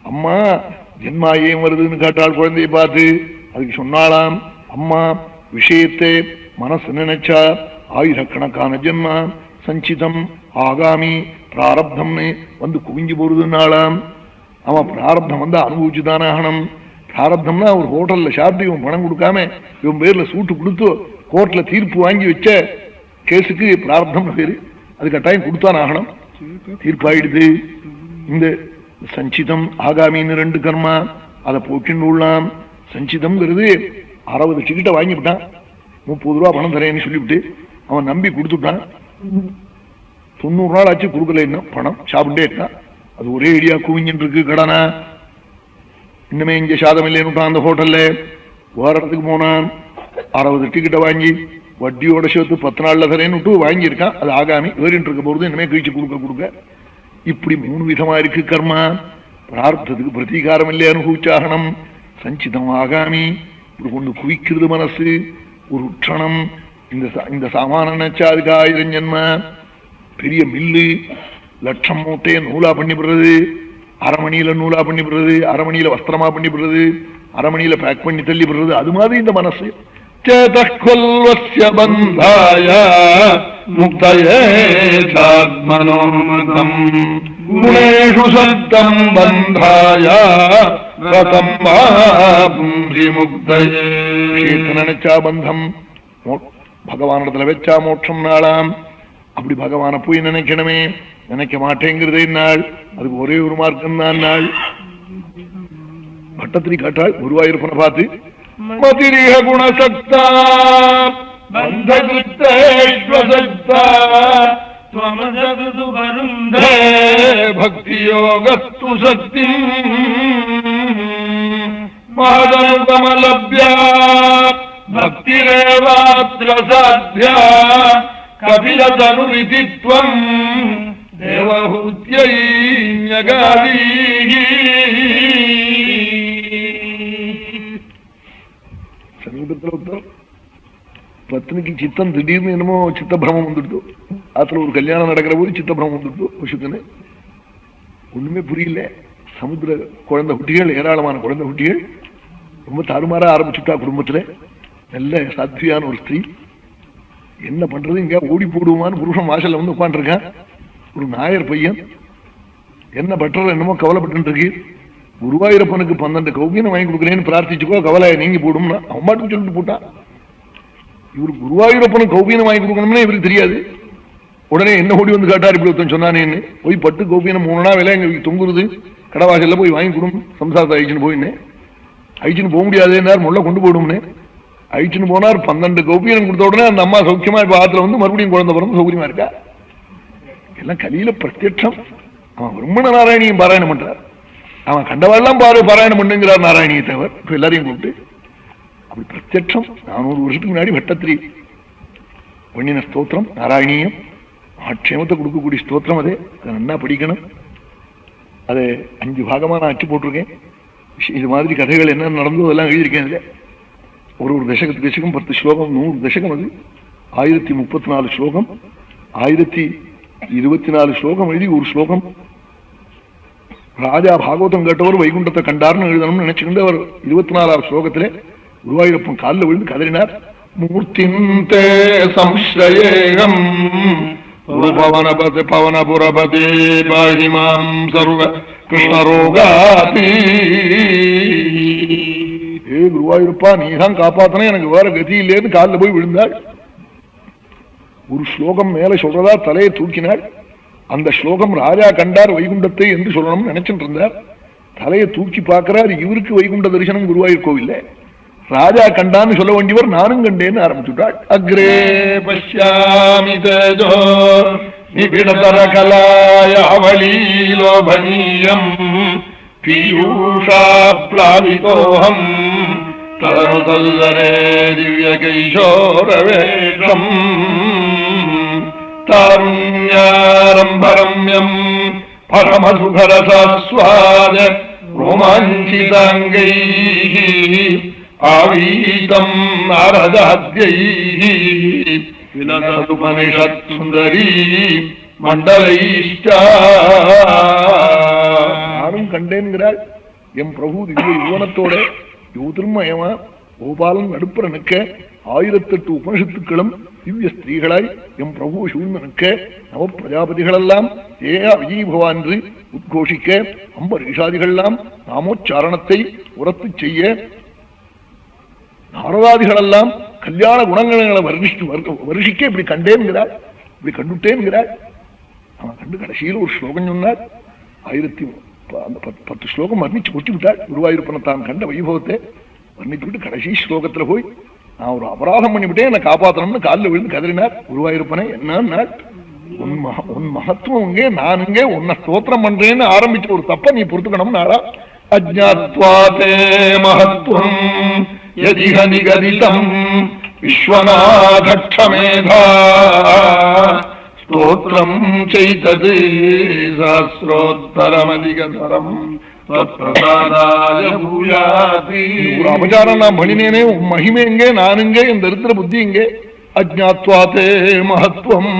அம்மா ஜென்மா ஏன் வருதுன்னு கேட்டாள் குழந்தையை பார்த்து. அதுக்கு சொன்னாலாம், அம்மா விஷயத்தை மனசு நினைச்சா ஆயிரக்கணக்கான ஜென்மா சஞ்சிதம் ஆகாமி பிராரப்தம்னு வந்து குவிஞ்சு போறதுனாலாம். அவன் பிராரப்தம் வந்து அனுபவிச்சுதானே ஆகணும். பிராரப்தம்னா ஒரு ஹோட்டல்ல சாப்பிட்டு இவன் பணம் கொடுக்காம இவன் பேர்ல சூட்டு கொடுத்து கோர்ட்ல தீர்ப்பு வாங்கி வச்ச கேஸுக்கு பிராரப்தம் பேரு. அது கட்டாயம் கொடுத்தான் ஆகணும். தீர்ப்பாயிடுது. இந்த சஞ்சிதம் ஆகாமின்னு ரெண்டு கர்மா அதை போக்கின்னு உள்ளாம். சஞ்சிதம்ங்கிறது 60 டிக்கெட்டை வாங்கிவிட்டான், 30 ரூபா பணம் தரேன்னு சொல்லிவிட்டு அவன் நம்பி கொடுத்துட்டான். 90 நாள் ஆச்சு கொடுக்கல, இன்னும் பணம் சாப்பிட்டே இருக்கான். அது ஒரே ஐடியா குவிஞ்சின்னு இருக்கு கடனா. இன்னுமே இங்க சாதம் இல்லைன்னு அந்த ஹோட்டல்ல வேற இடத்துக்கு போனான். 60 டிக்கெட்டை வாங்கி வட்டியோட சேர்த்து 10 நாள்ல தரேன்னு வாங்கியிருக்கான். அது ஆகாமி வேறிட்டு இருக்க போறது இனிமே கழிச்சு கொடுக்க. இப்படி 3 விதமா இருக்கு கர்மா. பிரார்த்தத்துக்கு பிரதீகாரம் இல்லையா அனுபவிச்சாகணும். சஞ்சிதம் ஆகாமி இப்படி கொண்டு குவிக்கிறது மனசு ஒரு உட்சணம். இந்த சாமான நினைச்சா அதுக்கு 1000 ஜென்ம. பெரிய மில்லு லட்சம் மூட்டையை நூலா பண்ணிவிடுறது, அரமணியில நூலா பண்ணிவிடுறது, அரமணியில வஸ்திரமா பண்ணிவிடுறது, அரமணியில பேக் பண்ணி தள்ளிவிடுறது. அது மாதிரி இந்த மனசு சேதல்வஸ்ய பந்தாய முக்தயே சாத்மனோமதம் குணேஷு சத்தம் பந்தாய ரதம் வாபும்சி முக்தயே. நினைச்சா பந்தம் பகவானிடத்துல வச்சா மோட்சம் நாளாம். அப்படி பகவான போய் நினைக்கணுமே, நினைக்க மாட்டேங்கிறதே நாள். அதுக்கு ஒரே ஒரு மார்க்கம் தான் நாள். பட்டத்திரி காட்டாள் குருவாயூரப்பனை பார்த்து, மதிரிக குணசக்தா பந்தகிருத்தேஷ்வசக்தா பக்தி யோகஸ்து சக்தி மாதனுகமலப்யா பக்திரேவாத்ர சாத்யா கபிலதனுரிதித்வம் தேவஹூத்யை ஞகாதீஹி. சமீபத்தில் ஒருத்தர் பத்னிக்கு சித்தம் திடீர்னு என்னமோ சித்த பிரமம் வந்துடுது. அதுல ஒரு கல்யாணம் நடக்கிற போது சித்த பிரமம் வந்துடுது. பசுக்குன்னு ஒண்ணுமே புரியல. சமுத்திர குழந்தை குட்டிகள், ஏராளமான குழந்தை குட்டிகள் ரொம்ப தாறுமாற ஆரம்பிச்சுட்டா. குடும்பத்துல நல்ல சாத்வியான ஒரு ஸ்திரீ. என்ன பண்றது, இங்க ஓடி போடுவான்னு புருஷன் வாசல்ல வந்து உட்காந்துருக்கான். ஒரு நாயர் பையன் என்ன பண்றது என்னமோ கவலைப்பட்டு இருக்கு. குருவாயூரப்பனுக்கு 12 கௌபீனம் வாங்கி கொடுக்குறேன்னு பிரார்த்திச்சுக்கோ, கவலை நீங்கி போடும்னா அவன் மாட்டுக்கு சொல்லிட்டு போட்டான். இவரு குருவாயூரப்பனுக்கு கௌபீனம் வாங்கி கொடுக்கணும்னு இவருக்கு தெரியாது. உடனே என்ன ஓடி வந்து கேட்டார், இப்படி ஒருத்தன் சொன்னானேன்னு. போய் பட்டு கௌபீனம் 3 நாள் விலை எங்க தொங்குறது, கடவாசல்ல போய் வாங்கி கொடுக்கும். சம்சாரத்தை அழிச்சுன்னு போயின்னு அழிச்சுன்னு போக முடியாதுன்னார். முள்ள கொண்டு போடும்னு அழிச்சுன்னு போனார். 12 கௌபீனம் கொடுத்த உடனே அந்த அம்மா சௌக்கியமா இப்ப ஆத்துல வந்து மறுபடியும் குழந்தை பிறந்து சௌகரியமா இருக்கா. எல்லாம் கலியில பிரத்யட்சம். அவன் பிரம்மண நாராயணியும் பாராயணம் பண்றார். அவன் கண்டவாள்லாம் பாராயணம் பண்ணுங்கிறார் நாராயணியை தவிர. இப்ப எல்லாரையும் கூப்பிட்டு அப்படி பிரத்யட்சம். 400 வருஷத்துக்கு முன்னாடி பட்டத்திரி பண்ணின ஸ்தோத்திரம் நாராயணியம். ஆட்சேமத்தை கொடுக்கக்கூடிய ஸ்தோத்திரம். அதை நல்லா படிக்கணும். அதை 5 பாகமா நான் அச்சு போட்டிருக்கேன். இது மாதிரி கதைகள் என்ன நடந்தோ அதெல்லாம் எழுதியிருக்கேன். இதுல ஒரு தசகத்துக்கு தசகம் 10 ஸ்லோகம், 100 தசகம். அது 1034 ஸ்லோகம், 1024 ஸ்லோகம் எழுதி ஒரு ஸ்லோகம். ராஜா பாகவதம் கேட்டவர் வைகுண்டத்தை கண்டார்னு எழுதணும்னு நினைச்சுக்கிட்டு அவர் 24ஆவது ஸ்லோகத்திலே குருவாயூரப்பன் காலில் விழுந்து கதறினார். மூர்த்திந்தே சம்ஸ்ரயேகம் பவனபுரபதி பாஹிமாம் சர்வ கிருஷ்ணரோகாதி. ஏ குருவாயூரப்பா, நீதான் காப்பாத்தன, எனக்கு வேற கதி இல்லேன்னு காலில் போய் விழுந்தாள். ஒரு ஸ்லோகம் மேல சொல்றதா தலையை தூக்கினாள். அந்த ஸ்லோகம் ராஜா கண்டார் வைகுண்டத்தை என்று சொல்லணும்னு நினைச்சிட்டு இருந்தார். தலையை தூக்கி பார்க்கிறார். இவருக்கு வைகுண்ட தரிசனம் குருவாயூர் கோவில்ல. ராஜா கண்டான்னு சொல்ல வேண்டியவர் நானும் கண்டேன்னு ஆரம்பிச்சுட்டாள். அக்ரே பஷ்யாமி தேஜோ நிபிடதர கலாயவலீலோபனீயம் பீயூஷா ப்ளாவிதோஹம் ததனுதல்லரே திவ்யகைஷோரவேஷம் தாருண்யாரம்பரம்யம் பரமசுகரசாஸ்வாத ரோமாஞ்சிதாங்கைः ஆவீதம் நாரதாத்யைः விலசதுபனிஷத் சுந்தரி மண்டலைஷ்டா. யாரும் கண்டேன்கிறாள். எம் பிரபு திவ்ய யுவனத்தோட யோதிர்மயமா கோபாலன் நடுப்புற நிற்க 1008 உபனிஷத்துக்களும் திவ்ய ஸ்திரீகளாய் எம் பிரபு சூழ்ந்து நிற்க நவ பிரஜாபதிகளெல்லாம் ஏயா விஜய் பவான் என்று உத்கோஷிக்க அம்பரீஷாதிகளெல்லாம் நாமோச்சாரணத்தை உரத்து செய்ய நாரதாதிகளெல்லாம் கல்யாண குணங்களை வருஷிக்க இப்படி கண்டேன்கிறாள், இப்படி கண்டுட்டேன்கிறாள். அவன் கண்டு கடைசியில் ஒரு ஸ்லோகம் சொன்னார். 1010 ஸ்லோகம் வர்ணிச்சு கொட்டி விட்டாள். குருவாயூரப்பனை தான் கண்ட வைபவத்தை வர்ணித்து விட்டு கடைசி ஸ்லோகத்துல போய் நான் ஒரு அபராதம் பண்ணிவிட்டேன், என்னை காப்பாற்றணும்னு காலில் விழுந்து கதறினார். குருவாயூரப்பனை என்ன உன் மகத்துவம் இங்கே, நான் இங்கே உன்னை ஸ்தோத்திரம் பண்றேன்னு ஆரம்பிச்ச ஒரு தப்ப நீ பொறுத்துக்கணும். நாடா அஜ்ஞாத்வாதே மஹத்வம் யதிஹ நிகதிதம் விஸ்வநாதக்ஷமேதா ஸ்தோத்ரம் செய்தது சஹஸ்ரோத்தரமதிகதரம் ஒரு அபச்சாரம் நான் பண்ணினேனே, உன் மகிமை எங்கே, நான் இங்கே, என் தரித்திர புத்தி இங்கே. அஜ்ஞாத்வாதே மஹத்வம்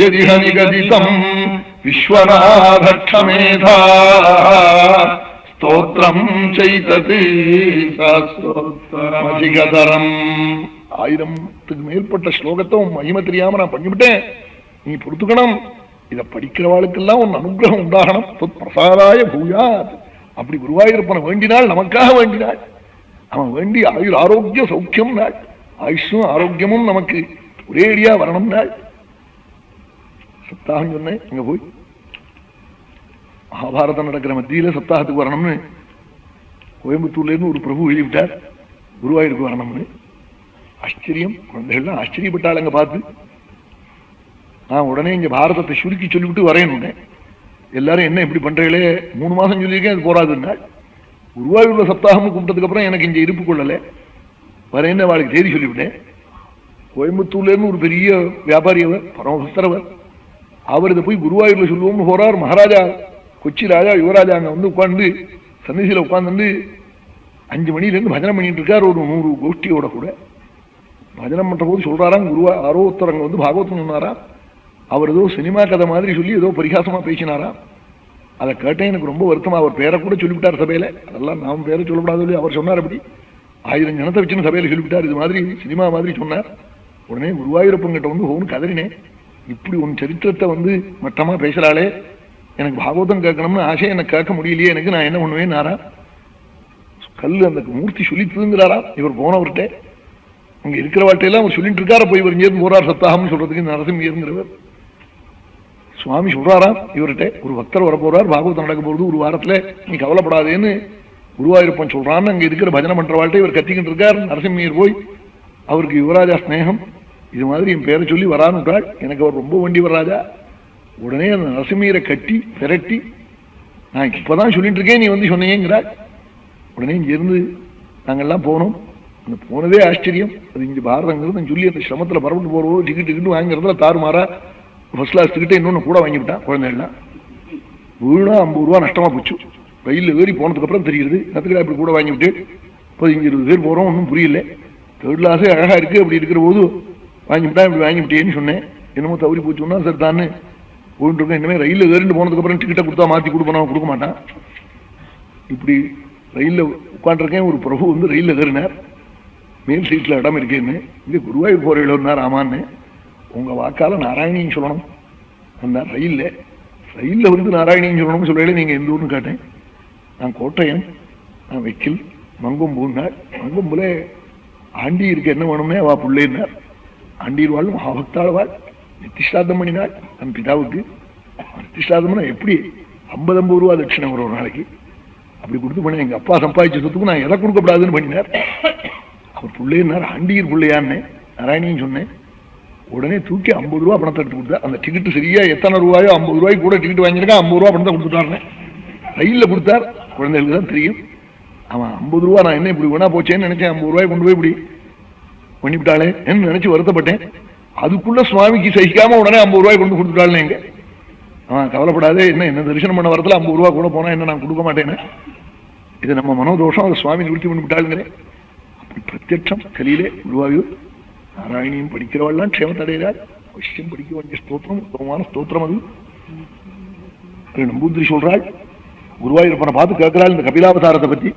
யதிஹ நிகதிதம் விஸ்வநாதக்ஷமேதா ஸ்தோத்ரம் செய்தது சஹஸ்ரோத்தரமதிகதரம். 1000க்கு மேற்பட்ட ஸ்லோகத்தை உன் மகிமை தெரியாம நான் பண்ணிவிட்டேன், நீ பொறுத்துக்கணும். இதை படிக்கிறவாளுக்கெல்லாம் உன் அனுகிரகம் உண்டாகணும். பிரசாராய பூயாத். அப்படி குருவாயூரப்பனை வேண்டினாள், நமக்காக வேண்டினாள். அவன் வேண்டி ஆயுர் ஆரோக்கிய சௌக்கியம் நாள், ஆயுஷும் ஆரோக்கியமும் நமக்கு ஒரேடியா வரணும் நாள். சப்தாகம் சொன்னேன், அங்க போய் மகாபாரதம் நடக்கிற மத்தியில சப்தாகத்துக்கு வரணும்னு கோயம்புத்தூர்ல இருந்து ஒரு பிரபு எழுதிவிட்டார், குருவாயூருக்கு வரணும்னு. ஆச்சரியம், குழந்தைகள்லாம் ஆச்சரியப்பட்டாள் அங்க பார்த்து. நான் உடனே இங்க பாரதத்தை சுருக்கி சொல்லிவிட்டு வரேன்னு. எல்லாரும் என்ன இப்படி பண்றீங்களே, 3 மாசம் சொல்லியிருக்கேன், அது போராதுன்னா. குருவாயூர்ல சப்தாகம் கூப்பிட்டதுக்கு அப்புறம் எனக்கு இங்க இருப்பு கொள்ளல, வரேன்னு அவளுக்கு தேதி சொல்லிவிட்டேன். கோயம்புத்தூர்ல இருந்து ஒரு பெரிய வியாபாரி அவர், பரமபக்தரவர், அவர் இதை போய் குருவாயூர்ல சொல்லுவோம்னு போறார். மகாராஜா கொச்சி ராஜா யுவராஜா அங்க வந்து உட்கார்ந்து சன்னிதியில உட்கார்ந்து 5 மணிலேருந்து பஜனம் பண்ணிட்டு இருக்கார். ஒரு 100 கோஷ்டியோட கூட பஜனம் பண்ற போது சொல்றாராம், குருவா ஆரோத்தர் அங்க வந்து பாகவதம் சொன்னாராம். அவர் ஏதோ சினிமா கதை மாதிரி சொல்லி ஏதோ பரிகாசமா பேசினாராம். அதை கேட்டேன், எனக்கு ரொம்ப வருத்தமா. அவர் பேரை கூட சொல்லிவிட்டார் சபையில. அதெல்லாம் நாம் பேரை சொல்லப்படாது சொல்லி அவர் சொன்னார். அப்படி 1000 ஜனத்தை வச்சுன்னு சபையில சொல்லிவிட்டார். இது மாதிரி சினிமா மாதிரி சொன்னார். உடனே குருவாயூரப்பங்கிட்ட வந்து ஒன்று கதறினேன், இப்படி உன் சரித்திரத்தை வந்து மட்டமா பேசுறாளே, எனக்கு பாகவதம் கேட்கணும்னு ஆசை, எனக்கு கேட்க முடியலையே, எனக்கு நான் என்ன பண்ணுவேன் நாரா. கல்லு அந்த மூர்த்தி சொல்லிட்டுங்கிறாரா. இவர் போனவர்கிட்ட அங்க இருக்கிறவாட்டையெல்லாம் அவர் சொல்லிட்டு இருக்கார. போய் இவர் இங்கேருந்து போறார் சப்தாகம்னு சொல்றதுக்கு. நரசிம்மங்கிறவர் சுவாமி சொல்றாராம் இவர்கிட்ட, ஒரு பக்தர் வர போறார், பாகவதம் நடக்க போறது 1 வாரத்துல, நீ கவலைப்படாதேன்னு குருவாயூரப்பன் சொல்றான்னு அங்க இருக்கிற பஜனை பண்றவாழ்கிட்ட இவர் கத்திக்கிட்டு இருக்கார். நரசிம்மர் போய் அவருக்கு யுவராஜா ஸ்நேகம், இது மாதிரி என் பேரை சொல்லி வரான்னுட்டாள், எனக்கு அவர் ரொம்ப வண்டி வர்றாஜா. உடனே அந்த நரசிம்மரை கட்டி திரட்டி, நான் இப்பதான் சொல்லிட்டு இருக்கேன், நீ வந்து சொன்னீங்கிறாள். உடனே இங்க இருந்து நாங்கெல்லாம் போனோம். அந்த போனதே ஆச்சரியம். அது இங்க பாரதங்கிறது சொல்லி அந்த சிரமத்துல பரவிட்டு போறோம். டிக்கெட்டு வாங்கிறதுல தாறுமாறா ஃபர்ஸ்ட் கிளாஸ் டிக்கெட்டை இன்னொன்னு கூட வாங்கிவிட்டான். குழந்தைகள்லாம் வீணா 50 ரூபா நஷ்டமா போச்சு. ரயில்ல ஏறி போனதுக்கு அப்புறம் தெரியுது, நத்துக்கடா இப்படி கூட வாங்கிவிட்டு 15-20 பேர் போறோம், ஒன்றும் புரியல. தேர்ட் கிளாஸே அழகா இருக்கு, அப்படி இருக்கிற போது வாங்கிவிட்டா இப்படி வாங்கிவிட்டேன்னு சொன்னேன். என்னமோ தவறி போச்சுன்னா சார் தானே போயிட்டு இருக்கேன். இனிமேல் ரயில்ல ஏறிட்டு போனதுக்கு அப்புறம் டிக்கெட்டை கொடுத்தா மாத்தி கொடுக்க மாட்டான். இப்படி ரயில்ல உட்காந்துருக்கேன். ஒரு பிரபு வந்து ரயில்ல ஏறினார், மேல் சீட்ல இடம் இருக்கேன்னு. இங்க குருவாயூர் போற இடம் ஆமான்னு, உங்க வாக்கால நாராயணின்னு சொல்லணும். அந்த ரயில்ல வந்து நாராயணின்னு சொல்லணும்னு சொல்லல. நீங்க எந்த ஊர்னு கேட்டேன். நான் கோட்டையன், நான் வெக்கில் மங்கொம்புன்னார். மங்கொம்புல ஆண்டி இருக்க என்ன வேணும்னே வா பிள்ளைன்னார். ஆண்டீர்வாள் மகாபக்தாழ்வாள் நித்திஷ்டாதம் பண்ணினாள் தன் பிதாவுக்கு. நித்திஷ்டாதம்னா எப்படி 50 ரூபா தட்சிணை ஒரு நாளைக்கு அப்படி கொடுத்து பண்ண. எங்க அப்பா சம்பாதிச்ச சொத்துக்கு நான் எதை கொடுக்கப்படாதுன்னு பண்ணினார். அவர் பிள்ளைன்னார். ஆண்டீர் பிள்ளையான்னு நாராயணின்னு சொன்னேன். உடனே தூக்கி 50 ரூபா பணத்தை எடுத்து கொடுத்தா. அந்த டிக்கெட்டு சரியா எத்தனை ரூபாயோ 50 ரூபாய்க்கு கூட டிக்கெட் வாங்கியிருக்கா. 50 ரூபா பணத்தை கொடுத்துட்டாருன்னு ரயில்ல கொடுத்தார். குழந்தைகளுக்கு தான் தெரியும். அவன் 50 ரூபா நான் என்ன இப்படி வேணா போச்சேன்னு நினைச்சேன். 50 ரூபாய் கொண்டு போய் இப்படி பண்ணிவிட்டாளே என்று நினைச்சு வருத்தப்பட்டேன். அதுக்குள்ள சுவாமிக்கு சகிக்காம உடனே 50 ரூபாய் கொண்டு கொடுத்துட்டாள். எங்க அவன் கவலைப்படாதே, என்ன தரிசனம் பண்ண வரத்துல 50 ரூபா கூட போனா என்ன நான் கொடுக்க மாட்டேன்னு. இது நம்ம மனோதோஷம், அதை சுவாமி நிவர்த்தி பண்ணிவிட்டாளுங்கிறேன். அப்படி பிரத்யட்சம் கலியிலே குருவாயூர் நாராயணியும் படிக்கிறவாள்லாம் க்ஷேமத்தடைகிறாள். அவசியம் படிக்க வேண்டிய ஸ்தோத்திரம், உத்தமமான ஸ்தோத்திரம் அது. நம்பூதிரி சொல்றாள், குருவாயூரப்பனை பார்த்து கேட்கிறாள் இந்த கபிலாவதாரத்தை பத்தி.